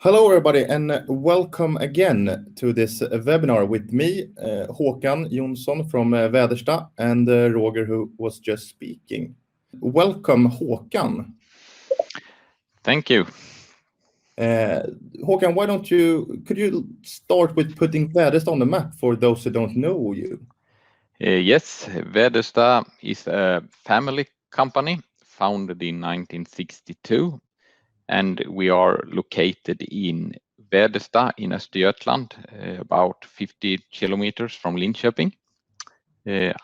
Hello, everybody, and welcome again to this webinar with me, Håkan Jonsson from Väderstad, and Roger, who was just speaking. Welcome, Håkan. Thank you. Håkan, could you start with putting Väderstad on the map for those who don't know you? Yes, Väderstad is a family company founded in 1962, and we are located in Väderstad in Östergötland, about 50 kilometers from Linköping.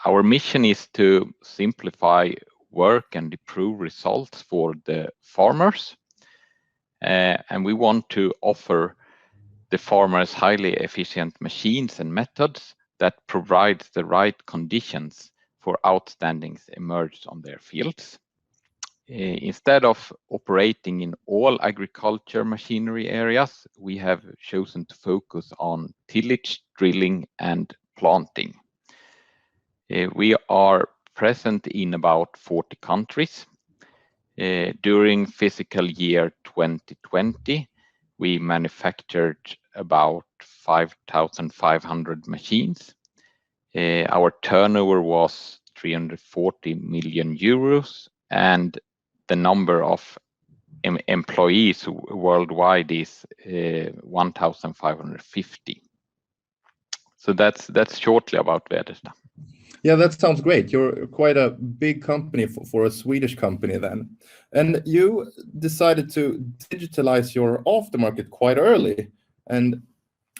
Our mission is to simplify work and improve results for the farmers, and we want to offer the farmers highly efficient machines and methods that provides the right conditions for outstandings emerge on their fields. Instead of operating in all agriculture machinery areas, we have chosen to focus on tillage, drilling, and planting. We are present in about 40 countries. During fiscal year 2020, we manufactured about 5,500 machines. Our turnover was 340 million euros, and the number of employees worldwide is 1,550. So that's shortly about Väderstad. Yeah, that sounds great. You're quite a big company for a Swedish company then. And you decided to digitalize your aftermarket quite early. And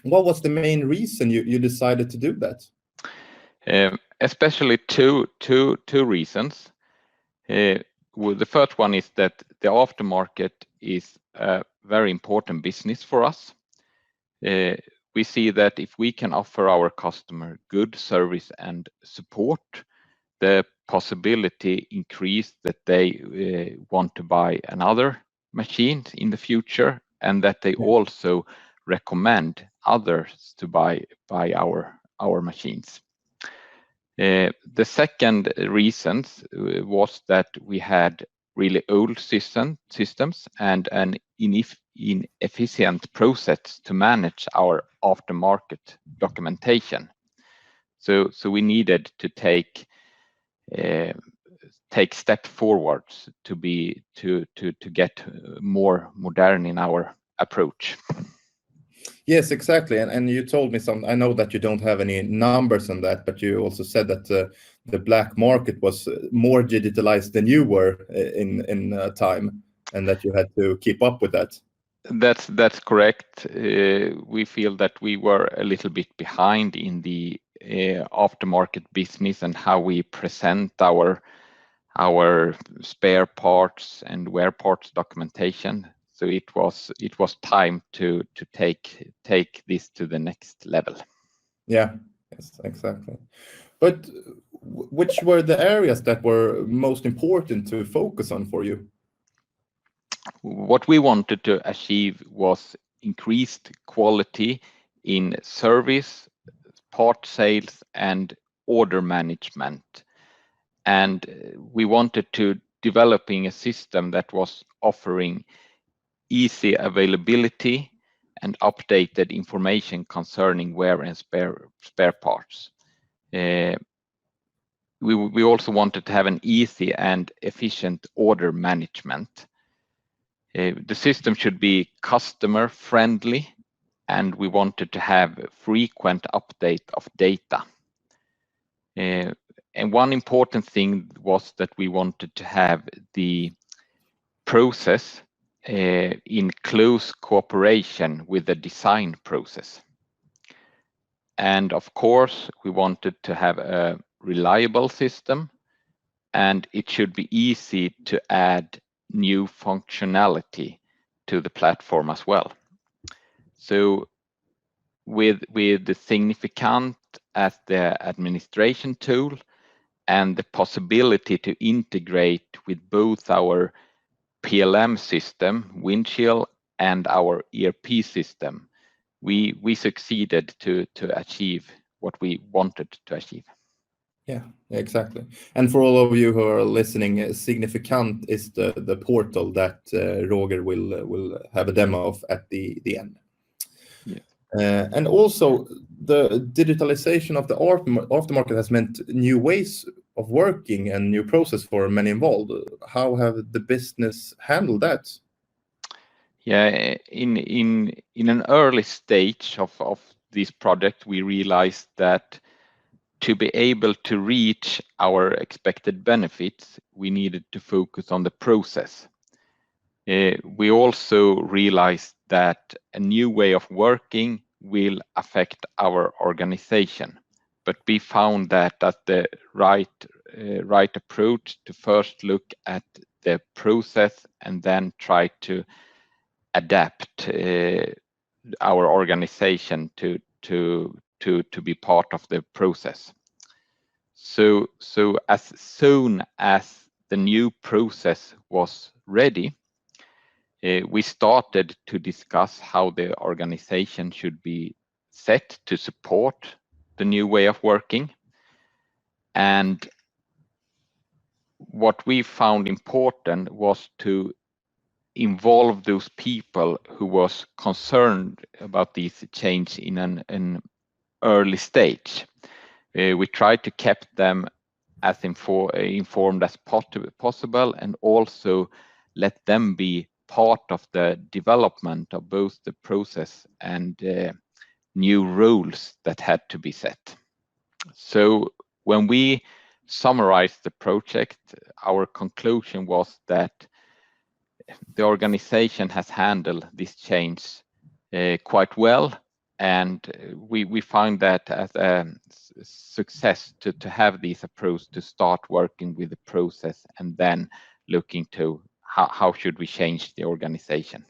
what was the main reason you decided to do that? Especially two reasons. Well, the first one is that the aftermarket is a very important business for us. We see that if we can offer our customer good service and support, the possibility increase that they want to buy another machine in the future, and that they also recommend others to buy our machines. The second reason was that we had really old systems and an inefficient process to manage our aftermarket documentation. So we needed to take step forwards to get more modern in our approach. Yes, exactly. And you told me I know that you don't have any numbers on that, but you also said that the black market was more digitalized than you were in time, and that you had to keep up with that. That's correct. We feel that we were a little bit behind in the aftermarket business and how we present our spare parts and wear parts documentation. So it was time to take this to the next level. Yeah, yes, exactly. But which were the areas that were most important to focus on for you? What we wanted to achieve was increased quality in service, part sales, and order management. And we wanted to developing a system that was offering easy availability and updated information concerning wear and spare parts. We also wanted to have an easy and efficient order management. The system should be customer friendly, and we wanted to have frequent update of data. And one important thing was that we wanted to have the process in close cooperation with the design process. And of course, we wanted to have a reliable system, and it should be easy to add new functionality to the platform as well. So with the Significant as the administration tool and the possibility to integrate with both our PLM system, Windshield, and our ERP system, we succeeded to achieve what we wanted to achieve. Yeah, exactly. And for all of you who are listening, Significant is the portal that Roger will have a demo of at the end. Yes. And also, the digitalization of the aftermarket has meant new ways of working and new process for many involved. How have the business handled that? Yeah, in an early stage of this project, we realized that to be able to reach our expected benefits, we needed to focus on the process. We also realized that a new way of working will affect our organization, but we found that the right approach to first look at the process and then try to adapt our organization to be part of the process. So as soon as the new process was ready, we started to discuss how the organization should be set to support the new way of working. And what we found important was to involve those people who was concerned about this change in an early stage. We tried to keep them as informed as possible, and also let them be part of the development of both the process and new rules that had to be set. So when we summarized the project, our conclusion was that the organization has handled this change quite well, and we find that as a success to have this approach to start working with the process and then looking to how should we change the organization.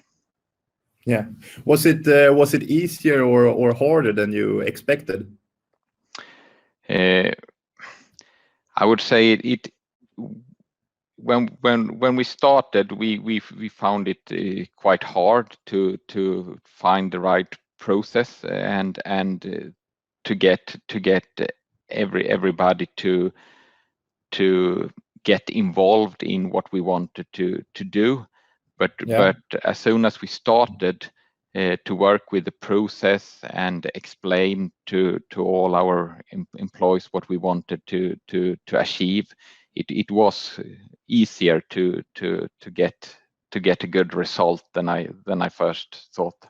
Yeah, was it easier or harder than you expected? I would say it when we started, we found it quite hard to find the right process and to get everybody to get involved in what we wanted to do. But as soon as we started to work with the process and explain to all our employees what we wanted to achieve, it was easier to get a good result than I first thought.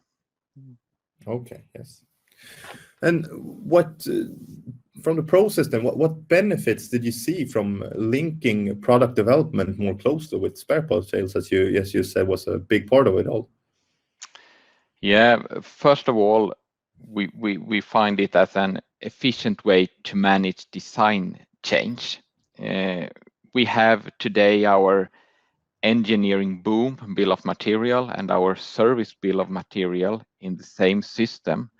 Okay, yes. And what from the process then, what benefits did you see from linking product development more closely with spare parts sales, as you said was a big part of it all? Yeah, first of all, we find it as an efficient way to manage design change. We have today our engineering boom bill of material and our service bill of material in the same system,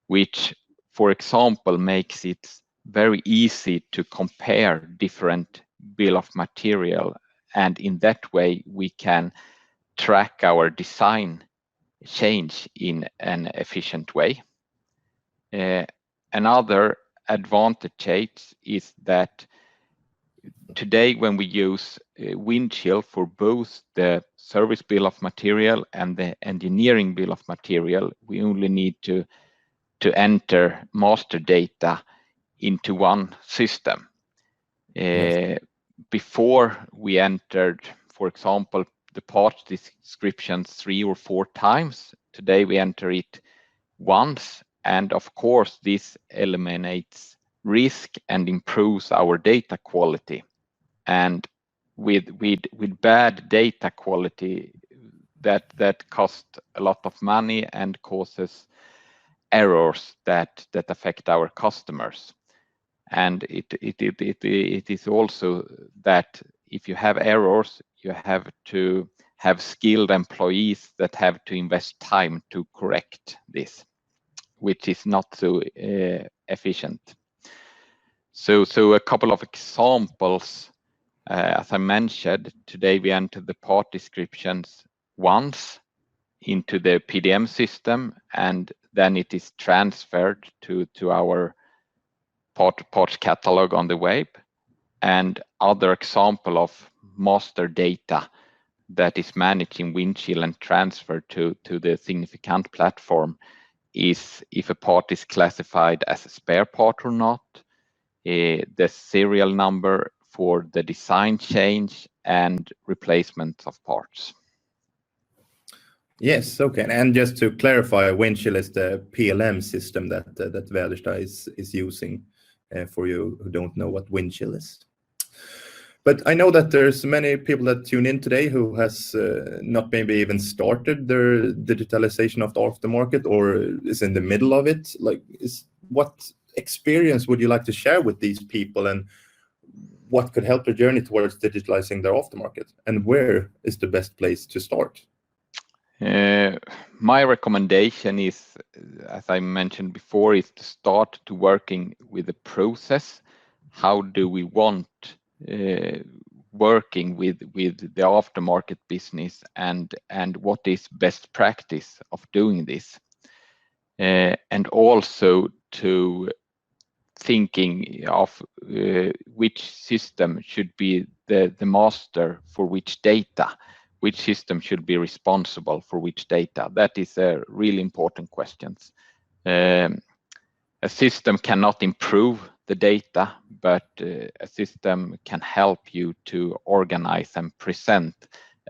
which, for example, makes it very easy to compare different bill of material, and in that way we can track our design change in an efficient way. Another advantage is that today when we use Windchill for both the service bill of material and the engineering bill of material, we only need to enter master data into one system. Yes. Before we entered, for example, the part descriptions 3 or 4 times. Today we enter it once, and of course this eliminates risk and improves our data quality. And with bad data quality, that costs a lot of money and causes errors that affect our customers. And it is also that if you have errors, you have to have skilled employees that have to invest time to correct this, which is not so efficient. So a couple of examples, as I mentioned, today we enter the part descriptions once into the PDM system, and then it is transferred to our parts catalog on the web, and other example of master data that is managed in Windchill and transferred to the significant platform is if a part is classified as a spare part or not, the serial number for the design change, and replacement of parts. Yes, okay. And just to clarify, Windchill is the PLM system that Väderstad is using, for you who don't know what Windchill is. But I know that there's many people that tune in today who has not maybe even started their digitalization of the aftermarket or is in the middle of it. Like, what experience would you like to share with these people, and what could help their journey towards digitalizing their aftermarket, and where is the best place to start? My recommendation is, as I mentioned before, is to start to working with the process. How do we want working with the aftermarket business, and what is best practice of doing this, and also to thinking of which system should be the master for which data, which system should be responsible for which data. That is a really important question. A system cannot improve the data, but a system can help you to organize and present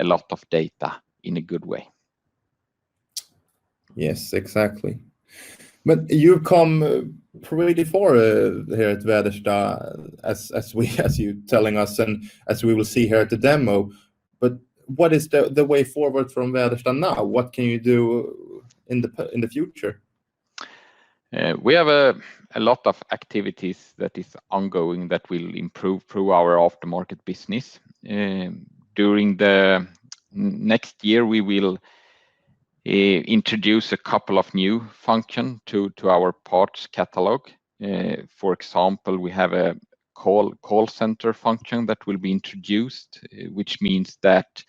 a lot of data in a good way. Yes, exactly. But you've come pretty far here at Väderstad, as you telling us, and as we will see here at the demo. But what is the way forward from Väderstad now? What can you do in the future? We have a lot of activities that is ongoing that will improve through our aftermarket business. During the next year, we will introduce a couple of new functions to our parts catalog. For example, we have a call center function that will be introduced, which means that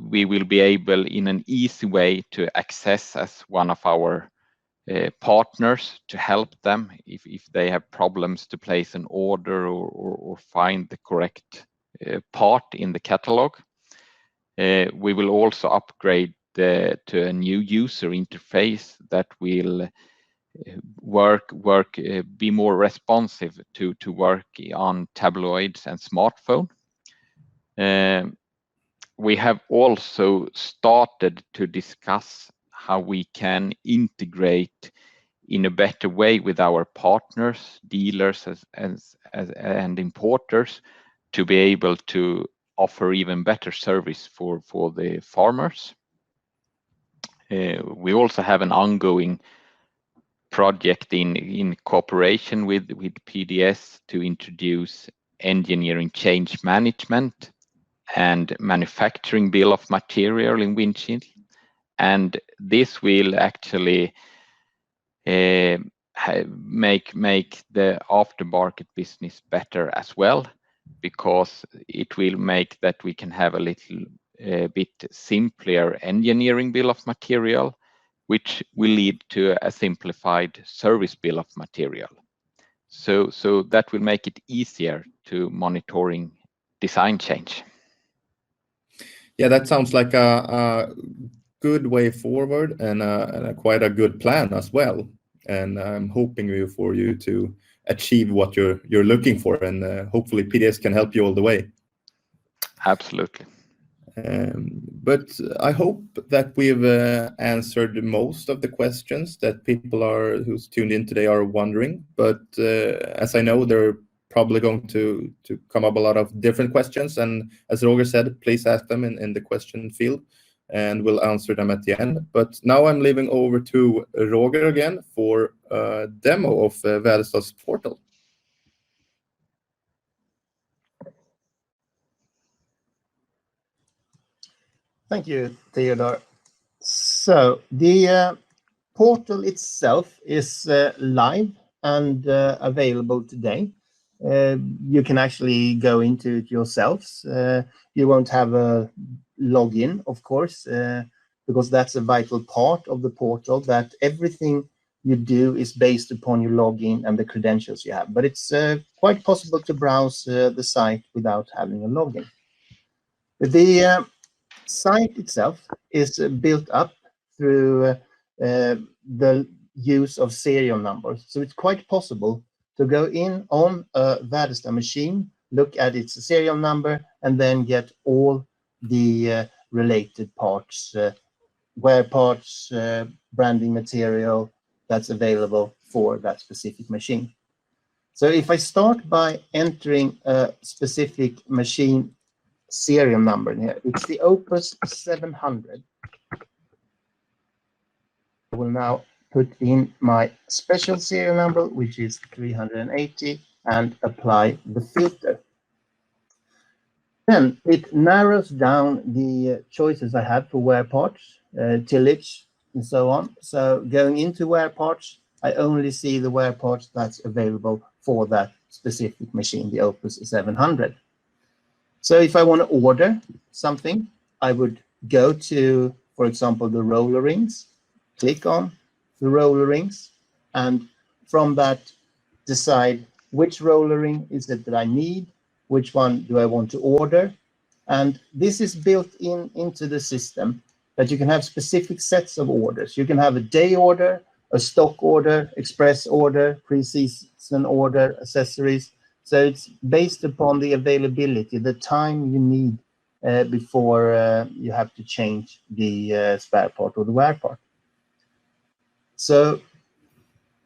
we will be able in an easy way to access as one of our partners to help them if they have problems to place an order or find the correct part in the catalog. We will also upgrade to a new user interface that will be more responsive to work on tabloids and smartphone. We have also started to discuss how we can integrate in a better way with our partners, dealers, and importers to be able to offer even better service for the farmers. We also have an ongoing project in cooperation with PDS to introduce engineering change management and manufacturing bill of material in Windchill, and this will actually make the aftermarket business better as well, because it will make that we can have a little bit simpler engineering bill of material, which will lead to a simplified service bill of material. So that will make it easier to monitoring design change. Yeah, that sounds like a good way forward, and quite a good plan as well. And I'm hoping for you to achieve what you're looking for, and hopefully PDS can help you all the way. Absolutely. But I hope that we've answered most of the questions that people who's tuned in today are wondering. But as I know, there are probably going to come up a lot of different questions, and as Roger said, please ask them in the question field, and we'll answer them at the end. But now I'm leaving over to Roger again for a demo of Väderstad's portal. Thank you, Theodore. So the portal itself is live and available today. You can actually go into it yourselves. You won't have a login, of course, because that's a vital part of the portal, that everything you do is based upon your login and the credentials you have. But it's quite possible to browse the site without having a login. The site itself is built up through the use of serial numbers. So it's quite possible to go in on a Väderstad machine, look at its serial number, and then get all the related parts, wear parts, branding material that's available for that specific machine. So if I start by entering a specific machine serial number in here, it's the Opus 700. I will now put in my special serial number, which is 380, and apply the filter. Then it narrows down the choices I have for wear parts, tillage, and so on. So going into wear parts, I only see the wear parts that's available for that specific machine, the Opus 700. So if I want to order something, I would go to, for example, the roller rings, click on the roller rings, and from that decide which roller ring is it that I need, which one do I want to order. And this is built into the system that you can have specific sets of orders. You can have a day order, a stock order, express order, pre-season order, accessories. So it's based upon the availability, the time you need before you have to change the spare part or the wear part. So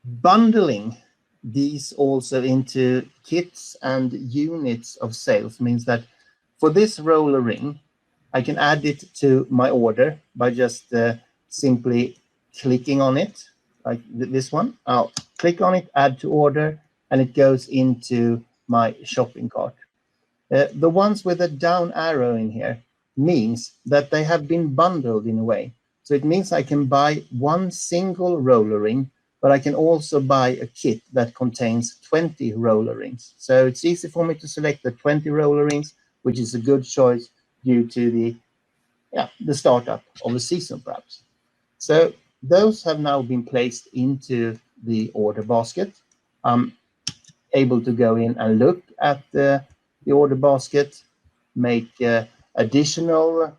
bundling these also into kits and units of sales means that for this roller ring, I can add it to my order by just simply clicking on it, like this one. I'll click on it, add to order, and it goes into my shopping cart. The ones with a down arrow in here means that they have been bundled in a way. So it means I can buy one single roller ring, but I can also buy a kit that contains 20 roller rings. So it's easy for me to select the 20 roller rings, which is a good choice due to the startup of the season, perhaps. So those have now been placed into the order basket. I'm able to go in and look at the order basket, make additional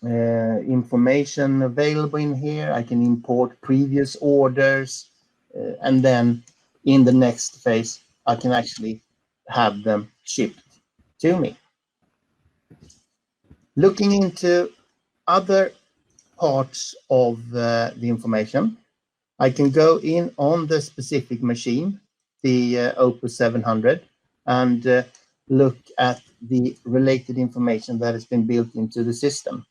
information available in here. I can import previous orders, and then in the next phase, I can actually have them shipped to me. Looking into other parts of the information, I can go in on the specific machine, the Opus 700, and look at the related information that has been built into the system.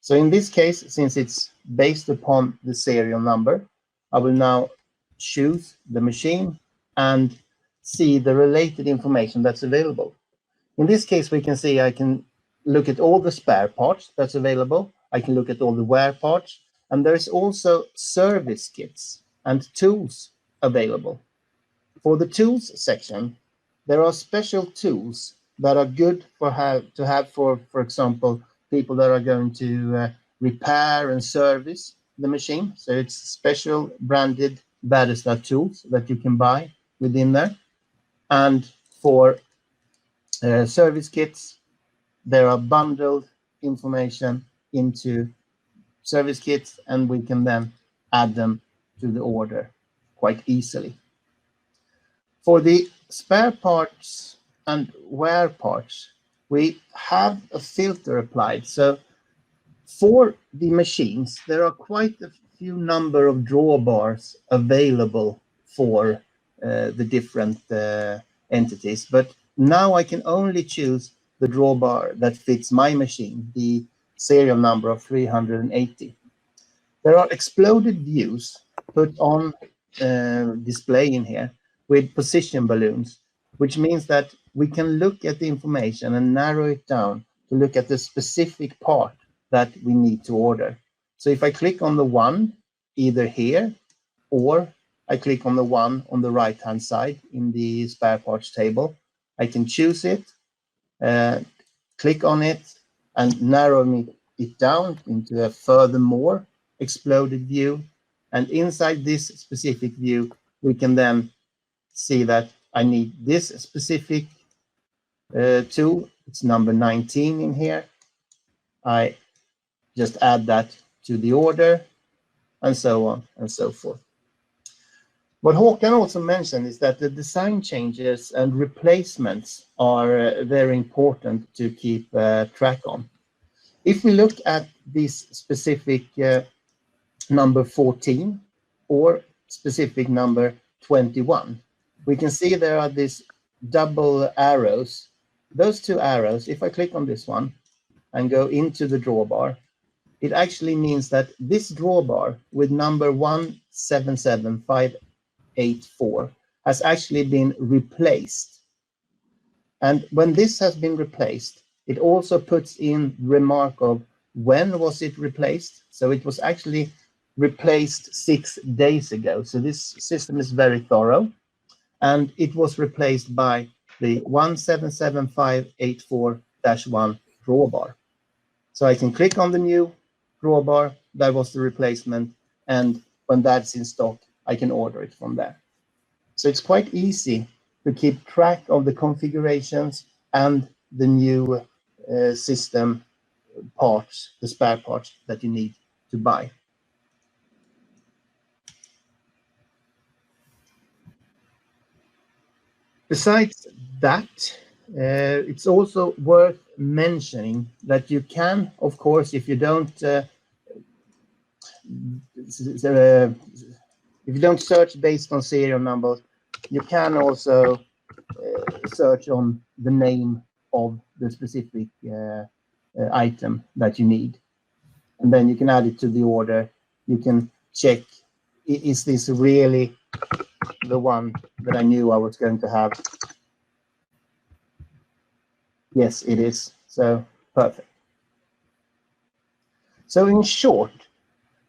So in this case, since it's based upon the serial number, I will now choose the machine and see the related information that's available. In this case, we can see I can look at all the spare parts that's available. I can look at all the wear parts, and there's also service kits and tools available. For the tools section, there are special tools that are good to have for example, people that are going to repair and service the machine. So it's special branded Väderstad tools that you can buy within there. And for service kits, there are bundled information into service kits, and we can then add them to the order quite easily. For the spare parts and wear parts, we have a filter applied. So for the machines, there are quite a few number of drawbars available for the different entities, but now I can only choose the drawbar that fits my machine, the serial number of 380. There are exploded views put on display in here with position balloons, which means that we can look at the information and narrow it down to look at the specific part that we need to order. So if I click on the one, either here, or I click on the one on the right-hand side in the spare parts table, I can choose it, click on it, and narrow it down into a furthermore exploded view. And inside this specific view, we can then see that I need this specific tool. It's number 19 in here. I just add that to the order, and so on and so forth. What Håkan also mentioned is that the design changes and replacements are very important to keep track on. If we look at this specific number 14 or specific number 21, we can see there are these double arrows. Those two arrows, if I click on this one and go into the drawbar, it actually means that this drawbar with number 177584 has actually been replaced. And when this has been replaced, it also puts in remark of when was it replaced. So it was actually replaced 6 days ago. So this system is very thorough, and it was replaced by the 177584-1 drawbar. So I can click on the new drawbar, that was the replacement, and when that's in stock, I can order it from there. So it's quite easy to keep track of the configurations and the new system parts, the spare parts that you need to buy. Besides that, it's also worth mentioning that you can, of course, if you don't search based on serial numbers, you can also search on the name of the specific item that you need, and then you can add it to the order. You can check, is this really the one that I knew I was going to have? Yes, it is. So perfect. So in short,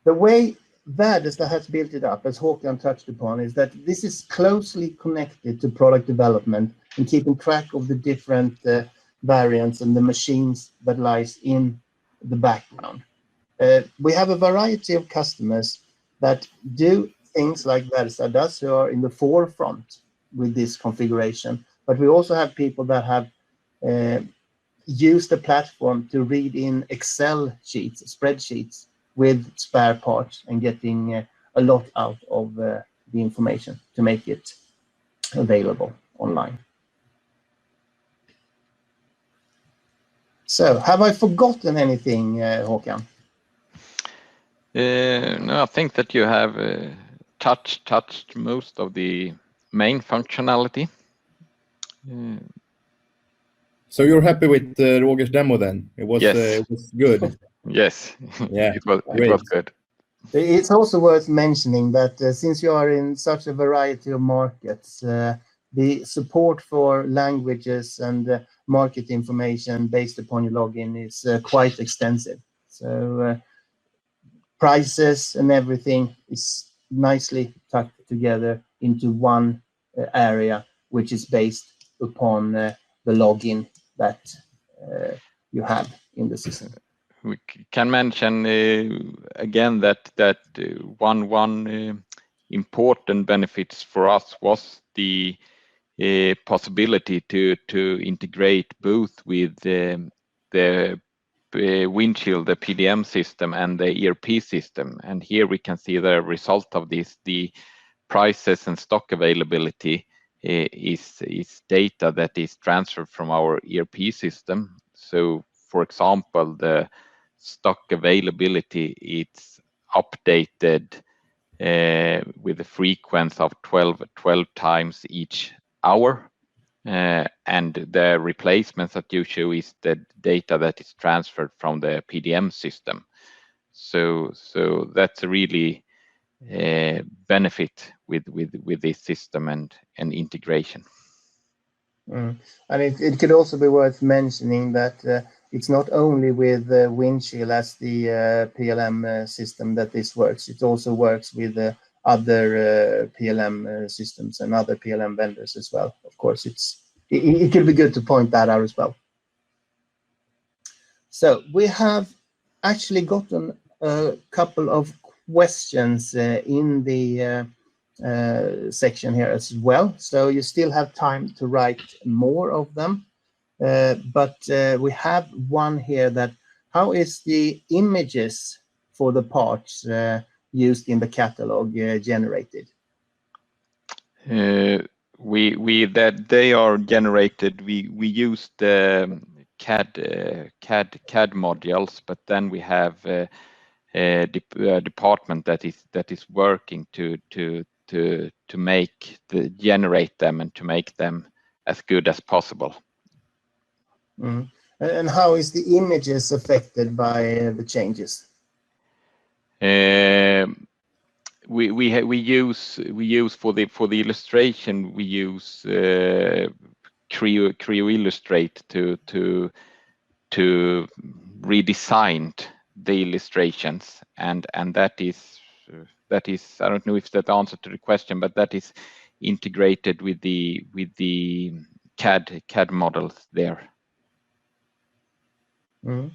the way Väderstad has built it up, as Håkan touched upon, is that this is closely connected to product development and keeping track of the different variants and the machines that lies in the background. We have a variety of customers that do things like Väderstad does, who are in the forefront with this configuration. But we also have people that have used the platform to read in Excel sheets, spreadsheets with spare parts, and getting a lot out of the information to make it available online. So, have I forgotten anything, Håkan? No, I think that you have touched most of the main functionality. So you're happy with Roger's demo then? It was, Yes. it was good. Yes, Yeah, it was good. It's also worth mentioning that since you are in such a variety of markets, the support for languages and market information based upon your login is quite extensive. So prices and everything is nicely tucked together into one area, which is based upon the login that you have in the system. We can mention again that one important benefits for us was the possibility to integrate both with the windshield, the PDM system, and the ERP system. And here we can see the result of this. The prices and stock availability is data that is transferred from our ERP system. So, for example, the stock availability, it's updated with a frequency of 12 times each hour, and the replacements that you show is the data that is transferred from the PDM system. So that's a really benefit with this system and integration. And it could also be worth mentioning that it's not only with windshield as the PLM system that this works. It also works with other PLM systems and other PLM vendors as well. Of course, it could be good to point that out as well. So we have actually gotten a couple of questions in the section here as well, so you still have time to write more of them. But we have one here that how is the images for the parts used in the catalog generated? That they are generated. We use the CAD modules, but then we have a department that is working to generate them and to make them as good as possible. Mm. And how is the images affected by the changes? We use for the illustration, we use Creo Illustrate to redesign the illustrations, and that is I don't know if that answer to the question, but that is integrated with the CAD models there. Mm.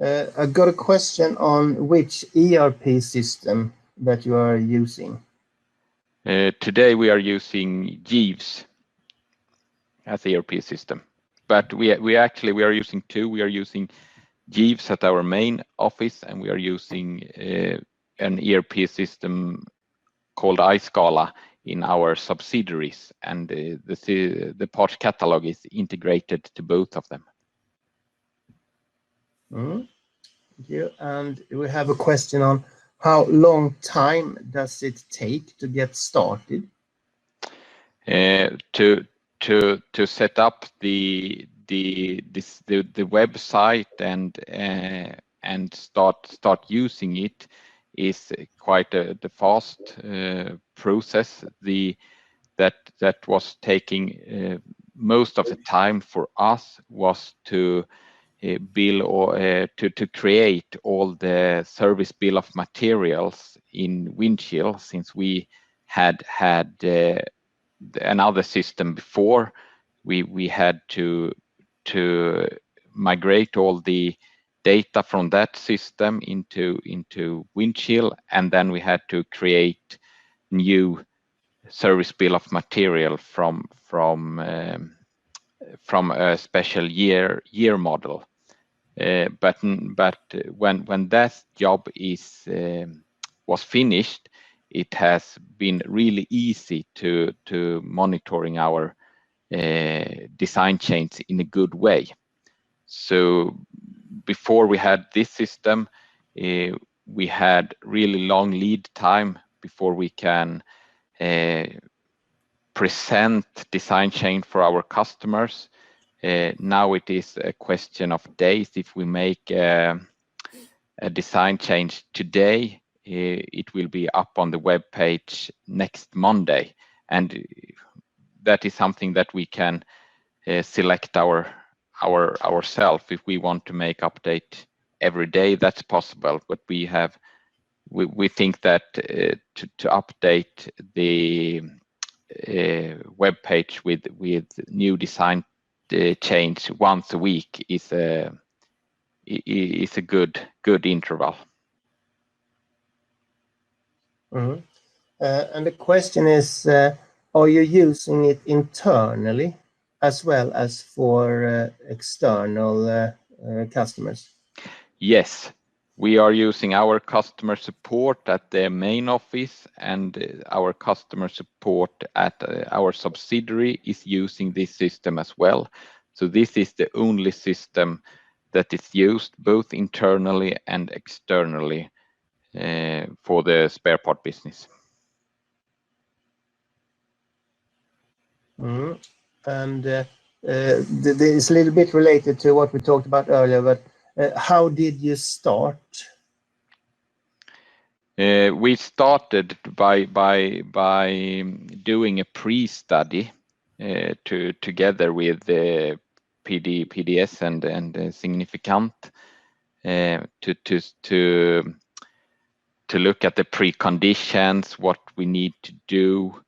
I got a question on which ERP system that you are using. Today we are using Jeeves as ERP system, but we are using two. We are using Jeeves at our main office, and we are using an ERP system called iScala in our subsidiaries, and the part catalog is integrated to both of them. Thank you. And we have a question on how long time does it take to get started? To set up the website and start using it is quite the fast process. That was taking most of the time for us was to bill or to create all the service bill of materials in Windchill, since we had another system before. We had to migrate all the data from that system into Windchill, and then we had to create new service bill of material from a special year model. But when that job was finished, it has been really easy to monitoring our design chains in a good way. So before we had this system, we had really long lead time before we can present design chain for our customers. Now it is a question of days. If we make a design change today, it will be up on the web page next Monday, and that is something that we can select ourselves. If we want to make update every day, that's possible, but we think that to update the web page with new design change once a week is a good interval. Mm-hmm. And the question is, are you using it internally as well as for external customers? Yes, we are using our customer support at the main office, and our customer support at our subsidiary is using this system as well. So this is the only system that is used both internally and externally for the spare part business. Mm-hmm. And it's a little bit related to what we talked about earlier, but how did you start? We started by doing a pre-study together with PDS and Significant to look at the preconditions, what we need to do,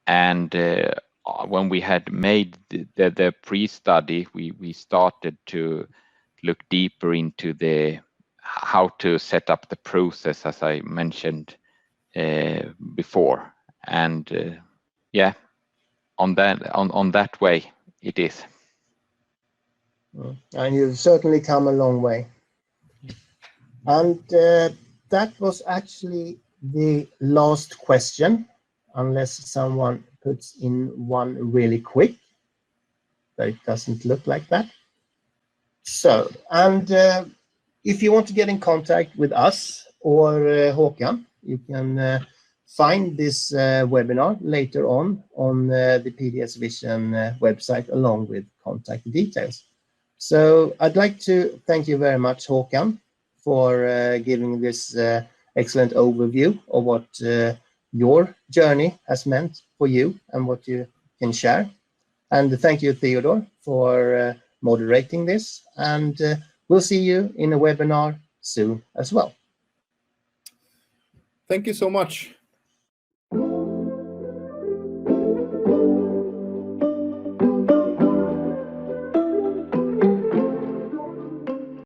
and when we had made the pre-study, we started to look deeper into how to set up the process, as I mentioned before, and yeah, on that way it is. And you've certainly come a long way. And that was actually the last question, unless someone puts in one really quick. But it doesn't look like that. So, and if you want to get in contact with us or Håkan, you can find this webinar later on the PDSVISION website, along with contact details. So I'd like to thank you very much, Håkan, for giving this excellent overview of what your journey has meant for you and what you can share. And thank you, Theodore, for moderating this. And we'll see you in a webinar soon as well. Thank you so much.